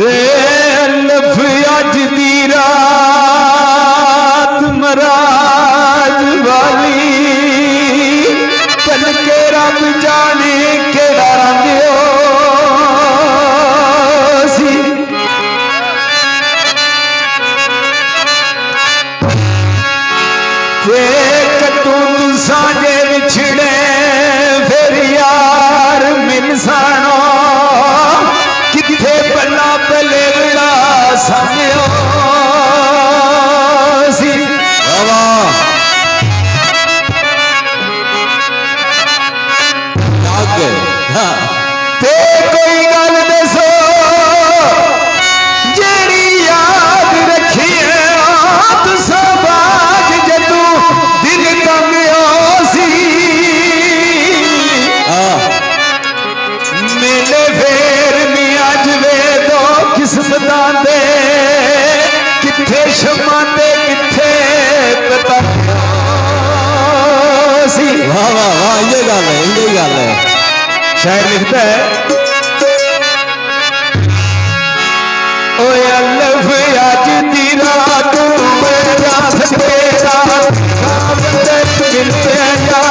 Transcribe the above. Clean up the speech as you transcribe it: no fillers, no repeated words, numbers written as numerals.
अल्फ अज दी रात मराज वाली पलके रब जाने केड़ा रंग सी कटू तुसा जे विछड़े फिर यार मिलसानो किथे बल्ला पले बड़ा सामो सी ते कोई गल दसो जेड़ी याद रखी तुसा बाज जदू दिल तंग सी मेले फेर अज वे दो किस्मतां दे किथे शमा ते किथे पता सी। वाह वाह वाह ये गल है शायर लिखता है ओ अल्फ अज दी रात मेरा तेरा मिलते जा